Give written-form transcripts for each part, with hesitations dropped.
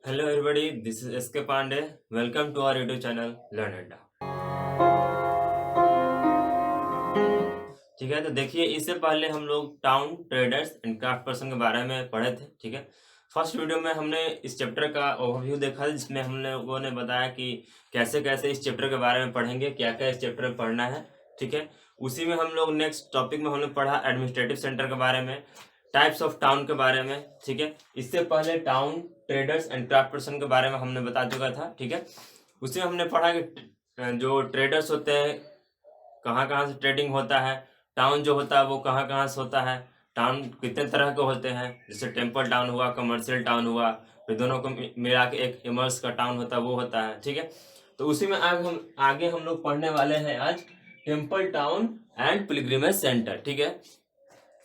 Hello everybody, this is SK Pandey. Welcome to our YouTube channel Learn Adda. ठीक है, तो देखिए इससे पहले हम लोग town traders and craft person के बारे में पढ़े थे। ठीक है, फर्स्ट वीडियो में हमने इस चैप्टर का ओवरव्यू देखा जिसमें हम लोगों ने बताया कि कैसे कैसे इस चैप्टर के बारे में पढ़ेंगे, क्या क्या इस चैप्टर में पढ़ना है। ठीक है, उसी में हम लोग नेक्स्ट टॉपिक में हमने पढ़ा एडमिनिस्ट्रेटिव सेंटर के बारे में, टाइप्स ऑफ टाउन के बारे में। ठीक है, इससे पहले town traders and craft person के बारे में हमने बता चुका था। ठीक है, उसी में हमने पढ़ा कि जो ट्रेडर्स होते हैं कहाँ कहाँ से ट्रेडिंग होता है, टाउन जो होता है वो कहाँ कहाँ से होता है, टाउन कितने तरह के होते हैं, जैसे टेम्पल टाउन हुआ, कमर्शियल टाउन हुआ, फिर दोनों को मिला के एक इमर्स का टाउन होता है वो होता है। ठीक है, तो उसी में आगे हम लोग पढ़ने वाले हैं आज temple town and pilgrimage centre. ठीक है,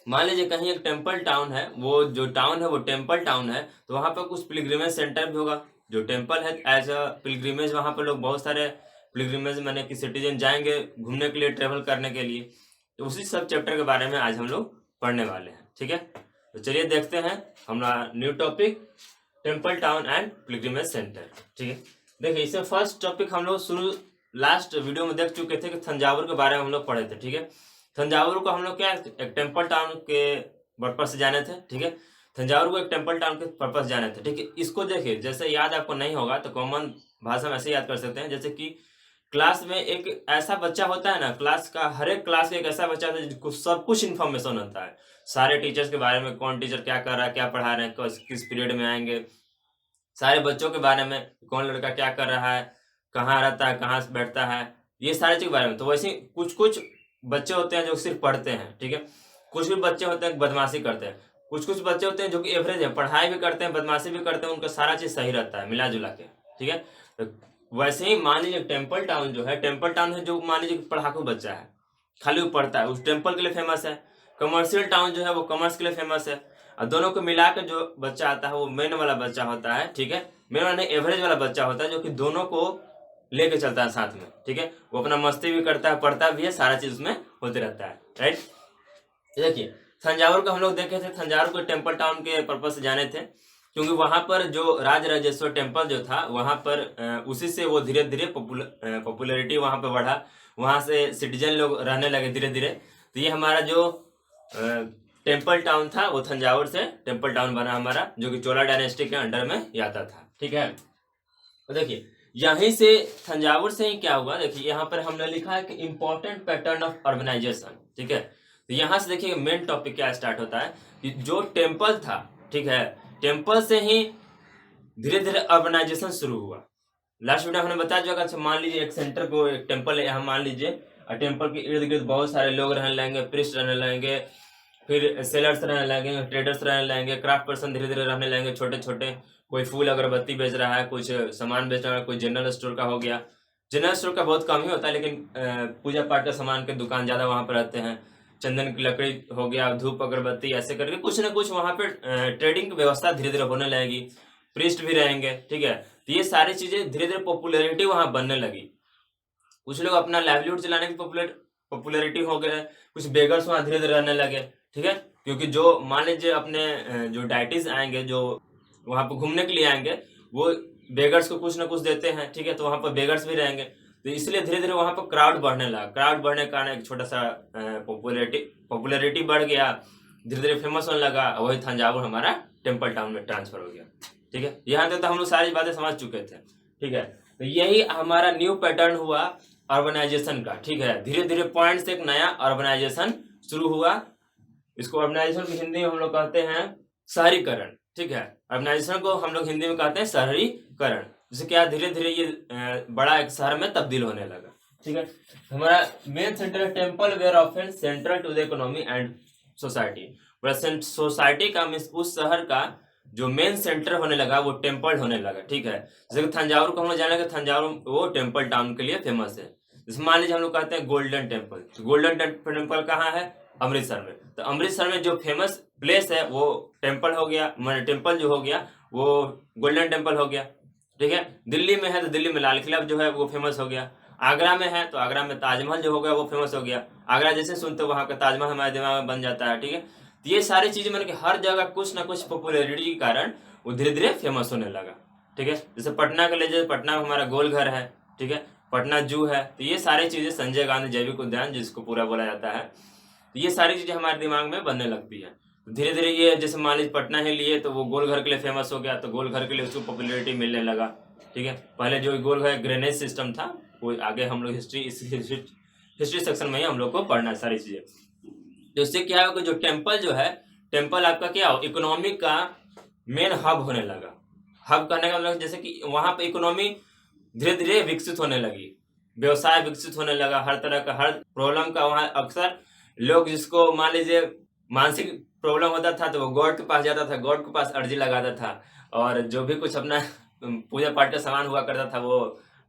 मान लीजिए कहीं एक टेम्पल टाउन है, वो जो टाउन है वो टेम्पल टाउन है, तो वहाँ पर कुछ पिलग्रिमेज सेंटर भी होगा। जो टेम्पल है एज अ पिलग्रिमेज, वहाँ पर लोग बहुत सारे पिलग्रिमेज माने कि सिटीजन जाएंगे घूमने के लिए, ट्रेवल करने के लिए। तो उसी सब चैप्टर के बारे में आज हम लोग पढ़ने वाले हैं। ठीक है, तो चलिए देखते हैं हमारा new topic temple town and pilgrimage centre. ठीक है, देखिए इसमें फर्स्ट टॉपिक हम लोग शुरू लास्ट वीडियो में देख चुके थे कि तंजावुर के बारे में हम लोग पढ़े थे। ठीक है, तंजावुर को हम लोग क्या एक टेम्पल टाउन के पर्पज से जाने थे। ठीक है, तंजावुर को एक टेम्पल टाउन के पर्पज से जाने थे। ठीक है, इसको देखिए जैसे याद आपको नहीं होगा तो कॉमन भाषा में ऐसे याद कर सकते हैं, जैसे कि क्लास में एक ऐसा बच्चा होता है ना, क्लास का हर एक क्लास का एक ऐसा बच्चा होता है जिसको सब कुछ इन्फॉर्मेशन होता है, सारे टीचर्स के बारे में, कौन टीचर क्या कर रहा है, क्या पढ़ा रहे हैं, किस पीरियड में आएंगे, सारे बच्चों के बारे में, कौन लड़का क्या कर रहा है, कहाँ रहता है, कहाँ से बैठता है, ये सारे चीज के बारे में। तो वैसे कुछ कुछ बच्चे होते हैं जो सिर्फ पढ़ते हैं। ठीक है, कुछ भी बच्चे होते हैं बदमाशी करते हैं, कुछ कुछ बच्चे होते हैं जो कि एवरेज है, पढ़ाई भी करते हैं बदमाशी भी करते हैं, उनका सारा चीज सही रहता है मिला जुला के। ठीक है, तो वैसे ही मान लीजिए टेम्पल टाउन जो है, टेम्पल टाउन है जो मान लीजिए पढ़ाकू बच्चा है, खाली वो पढ़ता है, उस टेम्पल के लिए फेमस है। कमर्शियल टाउन जो है वो कॉमर्स के लिए फेमस है। और दोनों को मिला के जो बच्चा आता है वो मेन वाला बच्चा होता है। ठीक है, मेन वाला एवरेज वाला बच्चा होता है जो कि दोनों को लेके चलता है साथ में। ठीक है, वो अपना मस्ती भी करता है, पढ़ता भी है, सारा चीज उसमें होते रहता है। राइट, देखिए तंजावुर को हम लोग देखे थे, तंजावुर को टेम्पल टाउन के पर्पज से जाने थे क्योंकि वहां पर जो राजराजेश्वर टेम्पल जो था वहां पर उसी से वो धीरे धीरे पॉपुलरिटी वहां पर बढ़ा, वहां से सिटीजन लोग रहने लगे धीरे धीरे। तो ये हमारा जो टेम्पल टाउन था वो तंजावुर से टेम्पल टाउन बना हमारा, जो कि चोला डायनेस्टी के अंडर में ही आता था। ठीक है, तो देखिए यहीं से तंजावुर से ही क्या हुआ, देखिए यहाँ पर हमने लिखा है कि इंपॉर्टेंट पैटर्न ऑफ अर्बनाइजेशन। ठीक है, तो यहाँ से देखिए मेन टॉपिक क्या स्टार्ट होता है कि जो टेम्पल था, ठीक है, टेम्पल से ही धीरे धीरे अर्बनाइजेशन शुरू हुआ। लास्ट वीडियो हमने बताया जो अच्छा मान लीजिए एक सेंटर को, एक टेम्पल है यहाँ मान लीजिए, और टेम्पल के इर्द गिर्द बहुत सारे लोग रहने लगेंगे, प्रीस्ट रहने लगेंगे, फिर सेलर्स रहने लगेंगे, ट्रेडर्स रहने लगेंगे, क्राफ्ट पर्सन धीरे धीरे रहने लगेंगे, छोटे छोटे, कोई फूल अगरबत्ती बेच रहा है, कुछ सामान बेच रहा है, कोई जनरल स्टोर का हो गया। जनरल स्टोर का बहुत कम ही होता है, लेकिन पूजा पाठ का सामान के दुकान ज़्यादा वहाँ पर रहते हैं। चंदन की लकड़ी हो गया, धूप अगरबत्ती, ऐसे करके कुछ ना कुछ वहाँ पे ट्रेडिंग की व्यवस्था धीरे धीरे होने लगेगी, प्रीस्ट भी रहेंगे। ठीक है, तो ये सारी चीज़ें धीरे धीरे पॉपुलैरिटी वहाँ बनने लगी। कुछ लोग अपना लाइवलीहुड चलाने की पॉपुलैरिटी हो गए, कुछ बेगर्स वहाँ धीरे धीरे रहने लगे। ठीक है, क्योंकि जो मान लीजिए अपने जो डाइटिस आएंगे, जो वहाँ पर घूमने के लिए आएंगे, वो बेगर्स को कुछ ना कुछ देते हैं। ठीक है, तो वहाँ पर बेगर्स भी रहेंगे, तो इसलिए धीरे धीरे वहाँ पर क्राउड बढ़ने लगा। क्राउड बढ़ने के कारण एक छोटा सा पॉपुलैरिटी बढ़ गया, धीरे धीरे फेमस होने लगा, वही तंजावुर हमारा टेम्पल टाउन में ट्रांसफर हो गया। ठीक है, यहाँ तक तो हम लोग सारी बातें समझ चुके थे। ठीक है, तो यही हमारा न्यू पैटर्न हुआ अर्बनाइजेशन का। ठीक है, धीरे धीरे पॉइंट से एक नया अर्बनाइजेशन शुरू हुआ। इसको अर्बनाइजेशन की हिंदी में हम लोग कहते हैं शहरीकरण। ठीक है, अर्बनाइजेशन को हम लोग हिंदी में कहते हैं शहरीकरण, जिससे क्या धीरे धीरे ये बड़ा एक शहर में तब्दील होने लगा। ठीक है, हमारा मेन सेंटर है temple where often central to the economy and society. Society का मीन्स उस शहर का जो मेन सेंटर होने लगा वो टेम्पल होने लगा। ठीक है, जैसे तंजावुर को हम लोग जानेंगे, तंजावुर वो टेम्पल टाउन के लिए फेमस है। जैसे मान लीजिए हम लोग कहते हैं गोल्डन टेम्पल, तो गोल्डन टेम्पल कहाँ है, अमृतसर में। तो अमृतसर में जो फेमस प्लेस है वो टेम्पल हो गया, मैंने टेम्पल जो हो गया वो गोल्डन टेम्पल हो गया। ठीक है, दिल्ली में है तो दिल्ली में लाल किला जो है वो फेमस हो गया। आगरा में है तो आगरा में ताजमहल जो हो गया वो फेमस हो गया। आगरा जैसे सुनते वहाँ का ताजमहल हमारे दिमाग में बन जाता है। ठीक है, तो ये सारी चीजें मैंने कि हर जगह कुछ ना कुछ पॉपुलैरिटी के कारण वो धीरे धीरे फेमस होने लगा। ठीक है। जैसे पटना का ले जाए, पटना में हमारा गोल घर है, ठीक है, पटना जू है। तो ये सारी चीज़ें, संजय गांधी जैविक उद्यान जिसको पूरा बोला जाता है, तो ये सारी चीज़ें हमारे दिमाग में बनने लगती है। धीरे धीरे ये, जैसे मान लीजिए पटना ही लिए तो वो गोल घर के लिए फेमस हो गया, तो गोल घर के लिए उसको पॉपुलैरिटी मिलने लगा, ठीक है। पहले जो गोल घर ग्रेनेज सिस्टम था, वो आगे हम लोग हिस्ट्री सेक्शन में ही हम लोग को पढ़ना है सारी चीज़ें। तो इससे क्या होगा, जो टेम्पल जो है, टेम्पल आपका क्या हो, इकोनॉमी का मेन हब होने लगा। हब करने का मतलब जैसे कि वहाँ पे इकोनॉमी धीरे धीरे विकसित होने लगी, व्यवसाय विकसित होने लगा, हर तरह का, हर प्रॉब्लम का वहाँ अक्सर लोग, जिसको मान लीजिए मानसिक प्रॉब्लम होता था तो वो गॉड के पास जाता था, गॉड के पास अर्जी लगाता था, और जो भी कुछ अपना पूजा पाठ का सामान हुआ करता था वो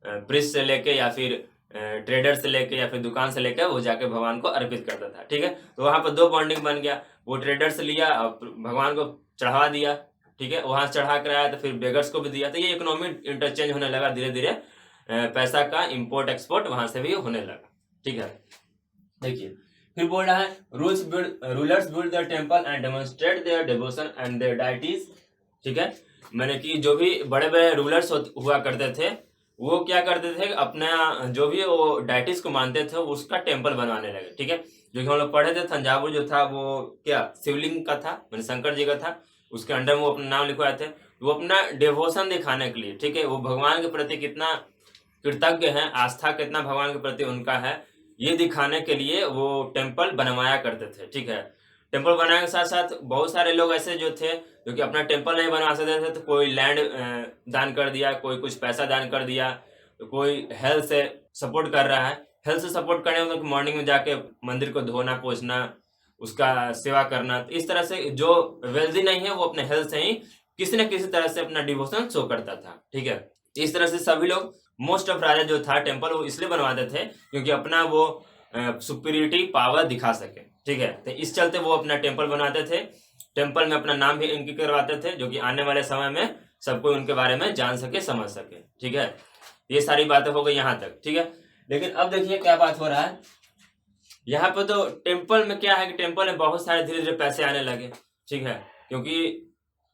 प्रिस्ट से लेके या फिर ट्रेडर से लेके या फिर दुकान से लेके वो जाके भगवान को अर्पित करता था, ठीक है। तो वहाँ पर दो बॉन्डिंग बन गया, वो ट्रेडर से लिया और भगवान को चढ़ावा दिया, ठीक है, वहाँ चढ़ा कर आया तो फिर बेगर्स को भी दिया। तो ये इकोनॉमी इंटरचेंज होने लगा, धीरे धीरे पैसा का इम्पोर्ट एक्सपोर्ट वहाँ से भी होने लगा, ठीक है। देखिए फिर बोल रहा है, rulers build the temple and demonstrate their devotion and their deities, ठीक है। मैंने कि जो भी बड़े बड़े रूलर्स हुआ करते थे, वो क्या करते थे, अपना जो भी वो डाइटिस को मानते थे उसका टेम्पल बनवाने लगे, ठीक है। जो कि हम लोग पढ़े थे, तंजावुर जो था वो क्या शिवलिंग का था, मैंने शंकर जी का था, उसके अंडर में वो अपना नाम लिखवाए थे। वो अपना डिवोशन दिखाने के लिए, ठीक है, वो भगवान के प्रति कितना कृतज्ञ हैं, आस्था कितना भगवान के प्रति उनका है, ये दिखाने के लिए वो टेम्पल बनवाया करते थे, ठीक है। टेम्पल बनाने के साथ साथ बहुत सारे लोग ऐसे जो थे जो कि अपना टेम्पल नहीं बनवा सकते थे, तो कोई लैंड दान कर दिया, कोई कुछ पैसा दान कर दिया, तो कोई हेल्थ से सपोर्ट कर रहा है। हेल्थ से सपोर्ट करने में मॉर्निंग में जाके मंदिर को धोना पोछना, उसका सेवा करना। तो इस तरह से जो वेल्दी नहीं है वो अपने हेल्थ से ही किसी न किसी तरह से अपना डिवोशन शो करता था, ठीक है। इस तरह से सभी लोग, मोस्ट ऑफ राजा जो था टेम्पल वो इसलिए बनवाते थे क्योंकि अपना वो सुपीरियरिटी पावर दिखा सके, ठीक है। तो इस चलते वो अपना टेम्पल बनाते थे, टेम्पल में अपना नाम भी इनकी करवाते थे, जो कि आने वाले समय में सबको उनके बारे में जान सके, समझ सके, ठीक है। ये सारी बातें हो गई यहाँ तक, ठीक है। लेकिन अब देखिए क्या बात हो रहा है यहाँ पे। तो टेम्पल में क्या है कि टेम्पल में बहुत सारे धीरे धीरे पैसे आने लगे, ठीक है। क्योंकि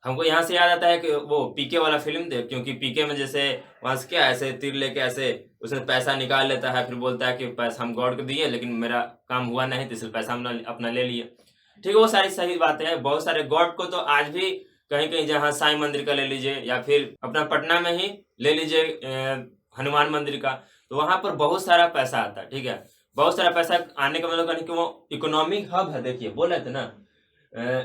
हमको यहाँ से याद आता है कि वो पीके वाला फिल्म देख, क्योंकि पीके में जैसे वहाँ से क्या ऐसे तीर लेके ऐसे उसने पैसा निकाल लेता है, फिर बोलता है कि पैसा हम गॉड को दिए लेकिन मेरा काम हुआ नहीं, तो इसलिए पैसा हम अपना ले लिए, ठीक है। वो सारी सही बातें हैं। बहुत सारे गॉड को तो आज भी कहीं कहीं, जहाँ साई मंदिर का ले लीजिए या फिर अपना पटना में ही ले लीजिए हनुमान मंदिर का, तो वहाँ पर बहुत सारा पैसा आता है, ठीक है। बहुत सारा पैसा आने का मतलब कि वो इकोनॉमिक हब है। देखिए बोल रहे थे ना,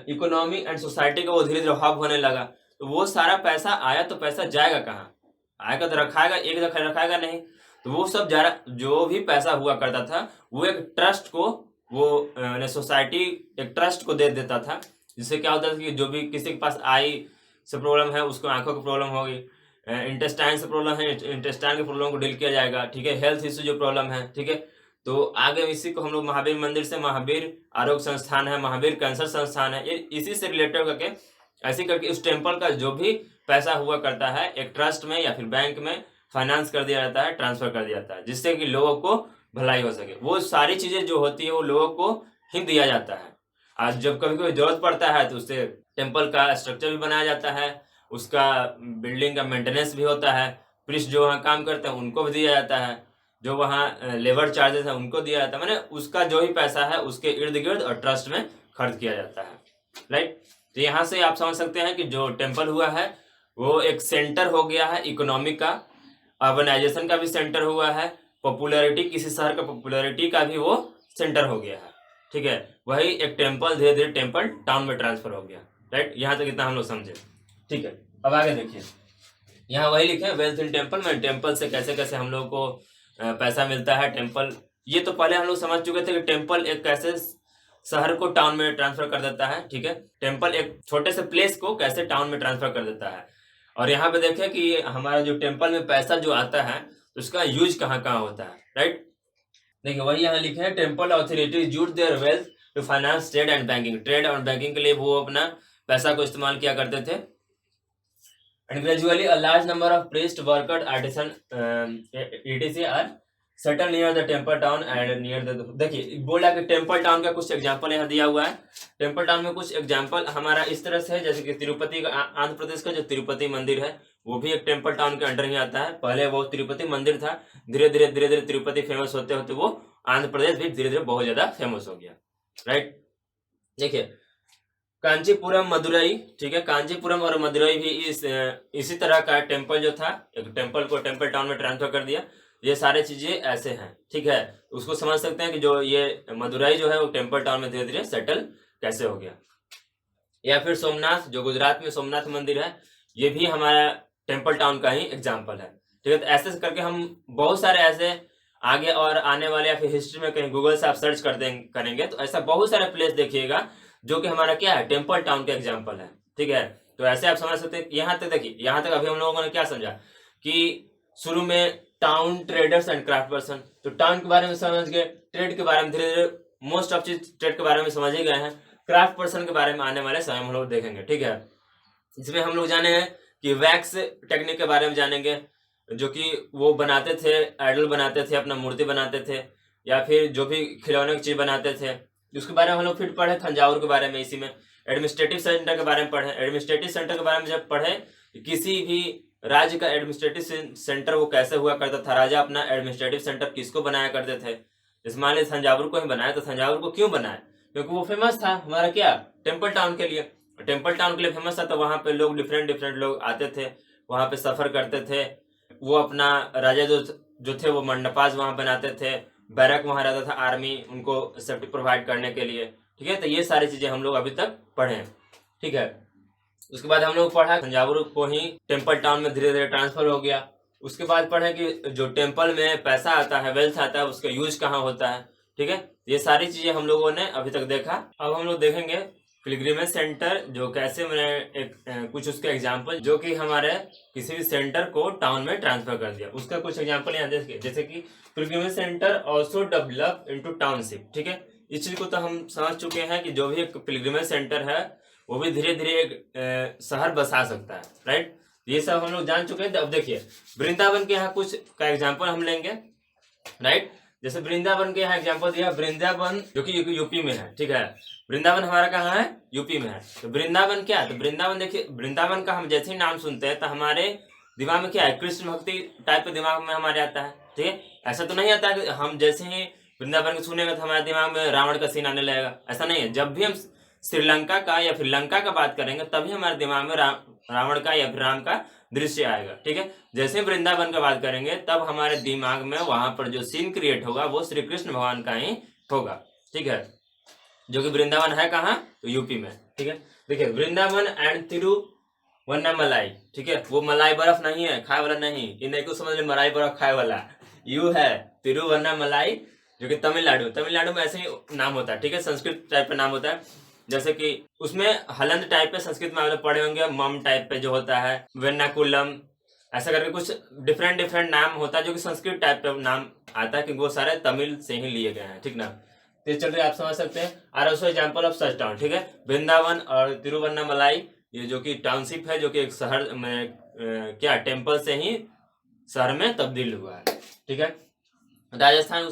इकोनॉमी एंड सोसाइटी का वो धीरे धीरे हब होने लगा। तो वो सारा पैसा आया तो पैसा जाएगा कहाँ, आएगा तो रखाएगा, एक जगह रखाएगा नहीं। तो वो सब जो भी पैसा हुआ करता था वो एक ट्रस्ट को, वो सोसाइटी एक ट्रस्ट को दे देता था, जिससे क्या होता था कि जो भी किसी के पास आई से प्रॉब्लम है उसको आंखों की प्रॉब्लम होगी, इंटेस्टाइन से प्रॉब्लम है इंटेस्टाइन की प्रॉब्लम को डील किया जाएगा, ठीक है। हेल्थ इश्यू जो प्रॉब्लम है, ठीक है। तो आगे इसी को हम लोग महावीर मंदिर से महावीर आरोग्य संस्थान है, महावीर कैंसर संस्थान है, ये इसी से रिलेटेड करके ऐसे करके उस टेम्पल का जो भी पैसा हुआ करता है एक ट्रस्ट में या फिर बैंक में फाइनेंस कर दिया जाता है, ट्रांसफर कर दिया जाता है, जिससे कि लोगों को भलाई हो सके। वो सारी चीजें जो होती है वो लोगों को ही दिया जाता है। आज जब कभी कोई जरूरत पड़ता है तो उससे टेम्पल का स्ट्रक्चर भी बनाया जाता है, उसका बिल्डिंग का मेंटेनेंस भी होता है, प्रीस्ट जो वहाँ काम करते हैं उनको भी दिया जाता है, जो वहाँ लेबर चार्जेस है उनको दिया जाता है, मैंने उसका जो भी पैसा है उसके इर्द गिर्द और ट्रस्ट में खर्च किया जाता है, राइट। तो यहाँ से आप समझ सकते हैं कि जो टेम्पल हुआ है वो एक सेंटर हो गया है इकोनॉमी का, अर्बनाइजेशन का भी सेंटर हुआ है, पॉपुलैरिटी, किसी शहर का पॉपुलैरिटी का भी वो सेंटर हो गया है, ठीक है। वही एक टेम्पल धीरे धीरे टेम्पल टाउन में ट्रांसफर हो गया, राइट। यहाँ तक इतना हम लोग समझे, ठीक है। अब आगे देखिए, यहाँ वही लिखे वेल्थ इन टेम्पल में, टेम्पल से कैसे कैसे हम लोग को पैसा मिलता है। टेम्पल ये तो पहले हम लोग समझ चुके थे कि टेम्पल एक कैसे शहर को टाउन में ट्रांसफर कर देता है, ठीक है। टेम्पल एक छोटे से प्लेस को कैसे टाउन में ट्रांसफर कर देता है। और यहाँ पे देखें कि हमारा जो टेम्पल में पैसा जो आता है उसका यूज कहाँ कहाँ होता है, राइट। देखिए वही यहाँ लिखे हैं, temple authorities use their wealth to finance trade and banking. Trade और बैंकिंग के लिए वो अपना पैसा को इस्तेमाल किया करते थे। And gradually a large number of priest worker artisan etc are settle near the temple town and near the. देखिए बोला कि टेम्पल टाउन का कुछ एग्जांपल यहाँ दिया हुआ है। टेम्पल टाउन में कुछ एग्जांपल हमारा इस तरह से है, जैसे कि तिरुपति का, आंध्र प्रदेश का जो तिरुपति मंदिर है वो भी एक टेम्पल टाउन के अंडर ही आता है। पहले वो तिरुपति मंदिर था, धीरे धीरे तिरुपति फेमस होते होते वो आंध्र प्रदेश भी धीरे धीरे बहुत ज्यादा फेमस हो गया, राइट। देखिए कांचीपुरम मदुरई, ठीक है, कांचीपुरम और मदुरई भी इसी तरह का टेम्पल जो था, एक टेम्पल को टेम्पल टाउन में ट्रांसफर कर दिया। ये सारे चीजें ऐसे हैं, ठीक है। उसको समझ सकते हैं कि जो ये मदुरई जो है वो टेम्पल टाउन में धीरे धीरे सेटल कैसे हो गया। या फिर सोमनाथ, जो गुजरात में सोमनाथ मंदिर है, ये भी हमारा टेम्पल टाउन का ही एग्जाम्पल है, ठीक है। तो ऐसे करके हम बहुत सारे ऐसे आगे और आने वाले या फिर हिस्ट्री में कहीं गूगल से आप सर्च करेंगे तो ऐसा बहुत सारे प्लेस देखिएगा जो कि हमारा क्या है, टेम्पल टाउन का एग्जाम्पल है, ठीक है। तो ऐसे आप समझ सकते हैं। यहाँ तक देखिए, यहाँ तक अभी हम लोगों ने क्या समझा कि शुरू में town, traders and craft person, तो टाउन के बारे में समझ गए, ट्रेड के बारे में धीरे धीरे मोस्ट ऑफ चीज ट्रेड के बारे में समझ ही गए हैं, क्राफ्ट पर्सन के बारे में आने वाले समय हम लोग देखेंगे, ठीक है। इसमें हम लोग जाने हैं कि वैक्स टेक्निक के बारे में जानेंगे, जो कि वो बनाते थे, आइडल बनाते थे, अपना मूर्ति बनाते थे, या फिर जो भी खिलौने की चीज बनाते थे, उसके बारे में हम लोग फिर पढ़े तंजावुर के बारे में। इसी में एडमिनिस्ट्रेटिव सेंटर के बारे में पढ़े। एडमिनिस्ट्रेटिव सेंटर के बारे में जब पढ़े, किसी भी राज्य का एडमिनिस्ट्रेटिव सेंटर वो कैसे हुआ करता था, राजा अपना एडमिनिस्ट्रेटिव सेंटर किसको बनाया करते थे। जैसे मान लीजिए तंजावुर को ही बनाया, तो तंजावुर को क्यों बनाया, क्योंकि वो फेमस था हमारा क्या, टेम्पल टाउन के लिए। टेम्पल टाउन के लिए फेमस था, तो वहां पे लोग डिफरेंट लोग आते थे, वहां पे सफर करते थे। वो अपना राजा जो थे वो मंडपास वहां बनाते थे, बैरक वहां रहता था, आर्मी उनको सेफ्टी प्रोवाइड करने के लिए, ठीक है। तो ये सारी चीजें हम लोग अभी तक पढ़े हैं, ठीक है। उसके बाद हम लोग पढ़ा तंजावुर को ही टेम्पल टाउन में धीरे धीरे ट्रांसफर हो गया। उसके बाद पढ़े कि जो टेम्पल में पैसा आता है, वेल्थ आता है, उसका यूज कहाँ होता है, ठीक है। ये सारी चीजें हम लोगों ने अभी तक देखा। अब हम लोग देखेंगे पिलग्रिमेज सेंटर, जो कैसे मैंने कुछ उसके एग्जाम्पल, जो कि हमारे किसी भी सेंटर को टाउन में ट्रांसफर कर दिया, उसका कुछ एग्जाम्पल यहाँ देखिए। जैसे कि pilgrimage centre also develop into township, ठीक है। इस चीज को तो हम समझ चुके हैं कि जो भी एक पिलग्रिमेज सेंटर है वो भी धीरे धीरे एक शहर बसा सकता है, राइट। ये सब हम लोग जान चुके हैं। अब देखिए वृंदावन के यहाँ कुछ का एग्जाम्पल हम लेंगे, राइट। जैसे वृंदावन के यहाँ एग्जाम्पल दिया, वृंदावन जो कि यूपी में है, ठीक है। वृंदावन हमारा कहाँ है, यूपी में है। तो वृंदावन क्या है, तो वृंदावन देखिए, वृंदावन का हम जैसे ही नाम सुनते हैं तो हमारे दिमाग में क्या है, कृष्ण भक्ति टाइप के दिमाग में हमारे आता है, ठीक है। ऐसा तो नहीं आता कि हम जैसे ही वृंदावन को सुनेंगे तो हमारे दिमाग में रावण का सीन आने लगेगा, ऐसा नहीं है। जब भी हम श्रीलंका का या फिर लंका का बात करेंगे तभी हमारे दिमाग में रावण का या फिर राम का दृश्य आएगा, ठीक है। जैसे वृंदावन का बात करेंगे तब हमारे दिमाग में वहां पर जो सीन क्रिएट होगा वो श्री कृष्ण भगवान का ही होगा, ठीक है। जो कि वृंदावन है कहाँ, तो यूपी में, ठीक है। देखिए वृंदावन एंड तिरुवन्नामलाई, ठीक है। वो मलाई बर्फ नहीं है, खाए वाला नहीं, ये नहीं को समझ ले मलाई बर्फ खाए वाला, यू है तिरुवन्नामलाई, जो कि तमिलनाडु में ऐसे ही नाम होता है, ठीक है। संस्कृत टाइप का नाम होता है। जैसे कि उसमें हलंद टाइप पे संस्कृत में आप लोग पढ़े होंगे, मम टाइप पे जो होता है, वेन्नाकुलम, ऐसा करके कुछ डिफरेंट नाम होता है जो कि संस्कृत टाइप पे नाम आता है, क्योंकि वो सारे तमिल से ही लिए गए हैं, ठीक ना। तो चल रहे आप समझ सकते हैं। Are also example of such town, ठीक है। वृंदावन और तिरुवन्नामलाई ये जो कि टाउनशिप है, जो कि एक शहर में क्या टेम्पल से ही शहर में तब्दील हुआ है, ठीक है। राजस्थान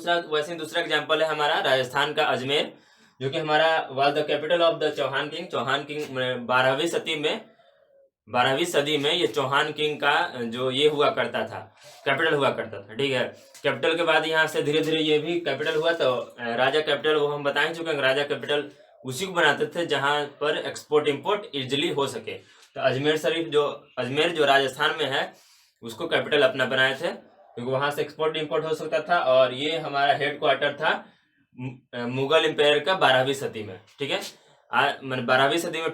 दूसरा एग्जाम्पल है हमारा राजस्थान का अजमेर, जो कि हमारा was the capital of the Chauhan king. 12वीं सदी में ये चौहान किंग का जो ये हुआ करता था, कैपिटल हुआ करता था, ठीक है। कैपिटल के बाद यहाँ से धीरे धीरे ये भी कैपिटल हुआ। तो राजा कैपिटल वो हम बता ही चुके हैं, राजा कैपिटल उसी को बनाते थे जहाँ पर एक्सपोर्ट इम्पोर्ट इजिली हो सके। तो अजमेर जो राजस्थान में है उसको कैपिटल अपना बनाए थे, क्योंकि वहां से एक्सपोर्ट इम्पोर्ट हो सकता था। और ये हमारा हेड क्वार्टर था मुगल एम्पायर का 12वीं सदी में, ठीक है। 12वीं सदी में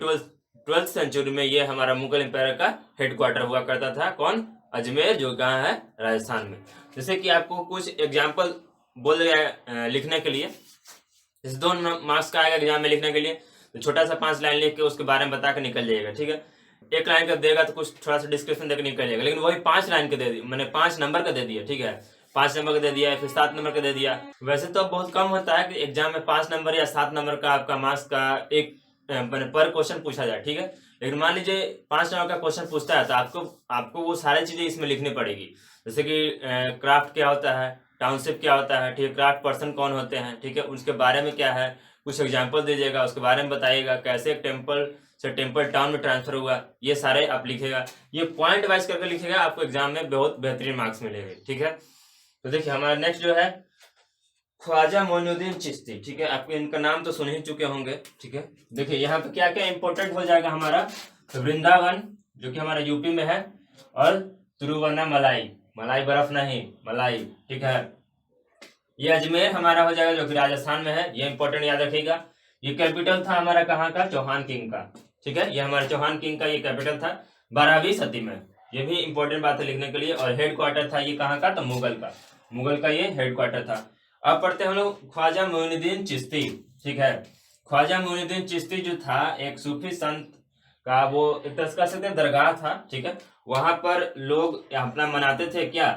12th सेंचुरी में ये हमारा मुगल एम्पायर का हेड क्वार्टर हुआ करता था। कौन, अजमेर, जो कहाँ है, राजस्थान में। जैसे कि आपको कुछ एग्जाम्पल बोल दिया लिखने के लिए, जैसे 2 मार्क्स का आएगा एग्जाम में लिखने के लिए, तो छोटा सा 5 लाइन लिख के उसके बारे में बता के निकल जाएगा, ठीक है। 1 लाइन का देगा तो कुछ थोड़ा सा डिस्क्रिप्शन देकर निकल जाएगा, लेकिन वही 5 लाइन का दे दिया, मैंने 5 नंबर का दे दिया, ठीक है। 5 नंबर का दे दिया, फिर 7 नंबर का दे दिया। वैसे तो बहुत कम होता है कि एग्जाम में 5 नंबर या 7 नंबर का आपका मार्क्स का एक पर क्वेश्चन पूछा जाए, ठीक है। लेकिन मान लीजिए 5 नंबर का क्वेश्चन पूछता है तो आपको वो सारी चीजें इसमें लिखनी पड़ेगी। जैसे कि क्राफ्ट क्या होता है, टाउनशिप क्या होता है, ठीक है, क्राफ्ट पर्सन कौन होते हैं, ठीक है, उसके बारे में क्या है, कुछ एग्जाम्पल दीजिएगा, उसके बारे में बताइएगा, कैसे टेम्पल से टेम्पल टाउन में ट्रांसफर हुआ, ये सारे आप लिखेगा। ये पॉइंट वाइज करके लिखेगा, आपको एग्जाम में बहुत बेहतरीन मार्क्स मिलेंगे। ठीक है, तो देखिए हमारा नेक्स्ट जो है ख्वाजा मोइनुद्दीन चिश्ती। ठीक है, आपको इनका नाम तो सुन ही चुके होंगे। ठीक है, देखिए यहाँ पे क्या क्या इंपॉर्टेंट हो जाएगा हमारा, वृंदावन जो कि हमारा यूपी में है, और तिरुवन्नामलाई, मलाई बर्फ नहीं, मलाई। ठीक है, ये अजमेर हमारा हो जाएगा जो कि राजस्थान में है, ये इंपॉर्टेंट याद रखिएगा। ये कैपिटल था हमारा कहाँ का, चौहान किंग का। ठीक है, ये हमारे चौहान किंग का ये कैपिटल था 12वीं सदी में, ये भी इंपॉर्टेंट बात है लिखने के लिए। और हेड क्वार्टर था ये कहाँ का, तो मुगल का ये हेड क्वार्टर था। अब पढ़ते हैं हम लोग ख्वाजा मोइनुद्दीन चिश्ती। ठीक है, ख्वाजा मोइनुद्दीन चिश्ती जो था एक सूफी संत का, वो एक तरह से कह सकते हैं दरगाह था। ठीक है, वहां पर लोग अपना मनाते थे क्या,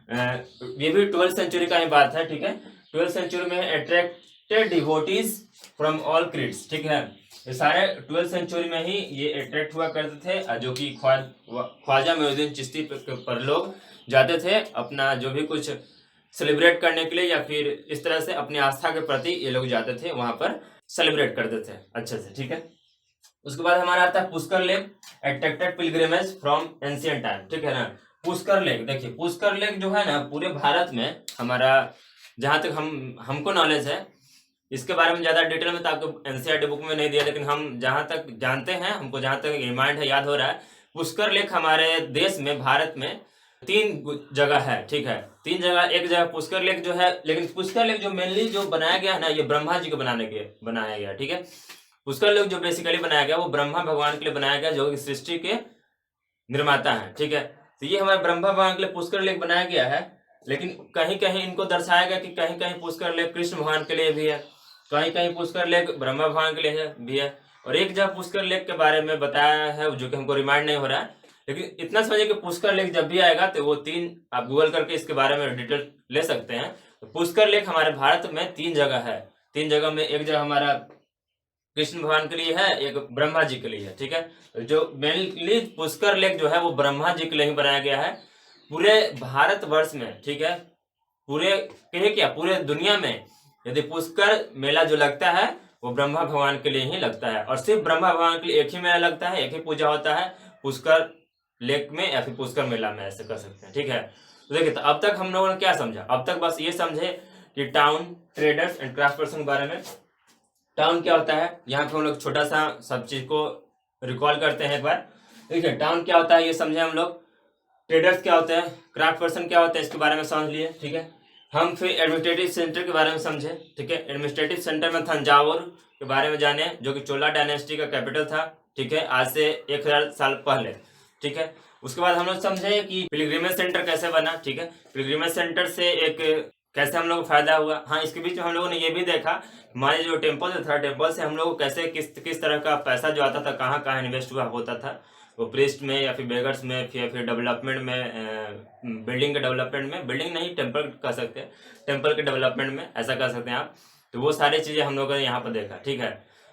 ये भी 12th सेंचुरी का ही बात है। ठीक है, 12th सेंचुरी में attracted devotees from all creeds. ठीक है, ये सारे 12th सेंचुरी में ही ये अट्रैक्ट हुआ करते थे, जो कि ख्वाजा मोइनुद्दीन चिश्ती पर लोग जाते थे अपना जो भी कुछ सेलिब्रेट करने के लिए, या फिर इस तरह से अपनी आस्था के प्रति ये लोग जाते थे, वहां पर सेलिब्रेट करते थे अच्छे से। ठीक है, उसके बाद हमारा आता है Pushkar lake, attracted pilgrimage from ancient time. ठीक है ना, पुष्कर लेक, देखिए पुष्कर लेक जो है ना पूरे भारत में हमारा, जहां तक हमको नॉलेज है, इसके बारे में ज्यादा डिटेल में तो आपको एनसीईआरटी बुक में नहीं दिया, लेकिन हम जहां तक जानते हैं, हमको जहां तक रिमाइंड है, याद हो रहा है, पुष्कर लेक हमारे देश में, भारत में 3 जगह है। ठीक है, 3 जगह, एक जगह पुष्कर लेक जो है, लेकिन पुष्कर लेक जो मेनली जो बनाया गया है ना, ये ब्रह्मा जी को बनाया गया। ठीक है, पुष्कर लेक जो बेसिकली बनाया गया वो ब्रह्मा भगवान के लिए बनाया गया, जो कि सृष्टि के निर्माता है। ठीक है, तो ये हमारे ब्रह्मा भगवान के लिए पुष्कर लेक बनाया गया है, लेकिन कहीं कहीं इनको दर्शाया गया कि कहीं कहीं पुष्कर लेक कृष्ण भगवान के लिए भी है, कहीं कहीं पुष्कर लेक ब्रह्मा भगवान के लिए भी है, और एक जगह पुष्कर लेक के बारे में बताया है जो कि हमको रिमाइंड नहीं हो रहा है। लेकिन इतना समझिए कि पुष्कर लेक जब भी आएगा तो वो 3 आप गूगल करके इसके बारे में डिटेल ले सकते हैं। तो पुष्कर लेक हमारे भारत में 3 जगह है। 3 जगह में एक जगह हमारा कृष्ण भगवान के लिए है, एक ब्रह्मा जी के लिए है। ठीक है, जो मेनली पुष्कर लेक जो है वो ब्रह्मा जी के लिए ही बनाया गया है पूरे भारतवर्ष में। ठीक है, पूरे क्या पूरे दुनिया में यदि पुष्कर मेला जो लगता है वो ब्रह्मा भगवान के लिए ही लगता है, और सिर्फ ब्रह्मा भगवान के लिए एक ही मेला लगता है, एक ही पूजा होता है पुष्कर लेक में या फिर पुष्कर मेला में, ऐसे कर सकते हैं। ठीक है, तो देखिए, तो अब तक हम लोगों ने क्या समझा, अब तक बस ये समझे कि town, traders and craft person के बारे में। टाउन क्या होता है, यहाँ पे हम लोग छोटा सा सब चीज को रिकॉल करते हैं एक बार। देखिए टाउन क्या होता है ये समझे हम लोग, ट्रेडर्स क्या होते हैं, क्राफ्ट पर्सन क्या होता है इसके बारे में समझ लिए। ठीक है, हम फिर एडमिनिस्ट्रेटिव सेंटर के बारे में समझे। ठीक है, एडमिनिस्ट्रेटिव सेंटर में तंजावुर के बारे में जाने, जो कि चोला डायनेस्टी का कैपिटल था। ठीक है, आज से 1000 साल पहले। ठीक है, उसके बाद हम लोग समझे कि पिलग्रिमेज सेंटर कैसे बना। ठीक है, पिलग्रिमेज सेंटर से एक कैसे हम लोग को फायदा हुआ। हाँ, इसके बीच में हम लोगों ने ये भी देखा हमारे जो टेम्पल था, टेम्पल से हम लोग को कैसे किस तरह का पैसा जो आता था, कहाँ कहाँ इन्वेस्ट हुआ होता था, वो प्रीस्ट में या फिर बेगर्स में या फिर डेवलपमेंट में, बिल्डिंग के डेवलपमेंट में, बिल्डिंग नहीं टेम्पल कह सकते हैं, टेम्पल के डेवलपमेंट में, ऐसा कह सकते हैं आप। तो वो सारी चीज़ें हम लोगों ने यहाँ पर देखा। ठीक है,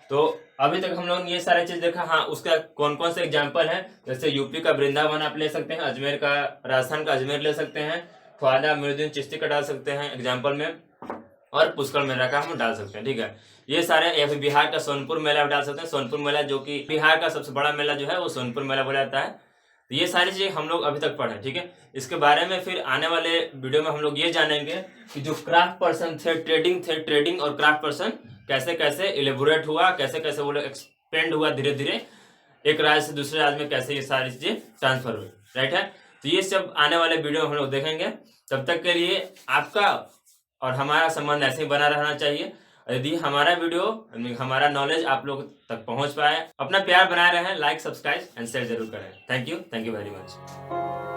तो अभी तक हम लोगों ने ये सारी चीज देखा। हाँ, उसका कौन कौन से एग्जाम्पल है, जैसे यूपी का वृंदावन आप ले सकते हैं, अजमेर का, राजस्थान का अजमेर ले सकते हैं, ख्वाजा मोइनुद्दीन चिश्ती का डाल सकते हैं एग्जाम्पल में, और पुष्कर मेला का हम डाल सकते हैं। ठीक है, ये सारे, या फिर बिहार का सोनपुर मेला डाल सकते हैं, सोनपुर मेला जो कि बिहार का सबसे बड़ा मेला जो है वो सोनपुर मेला बोला जाता है। तो ये सारी चीजें हम लोग अभी तक पढ़े। ठीक है, इसके बारे में फिर आने वाले वीडियो में हम लोग ये जानेंगे कि जो क्राफ्ट पर्सन थे, ट्रेडिंग और क्राफ्ट पर्सन कैसे कैसे इलेबोरेट हुआ, कैसे कैसे वो लोग एक्सपेंड हुआ धीरे धीरे, एक राज्य से दूसरे राज्य में कैसे ये सारी चीजें ट्रांसफर हुई। राइट है, तो ये सब आने वाले वीडियो में हम लोग देखेंगे। तब तक के लिए आपका और हमारा संबंध ऐसे ही बना रहना चाहिए। यदि हमारा वीडियो, हमारा नॉलेज आप लोग तक पहुंच पाए, अपना प्यार बनाए रहें, लाइक, सब्सक्राइब एंड शेयर जरूर करें। Thank you very much.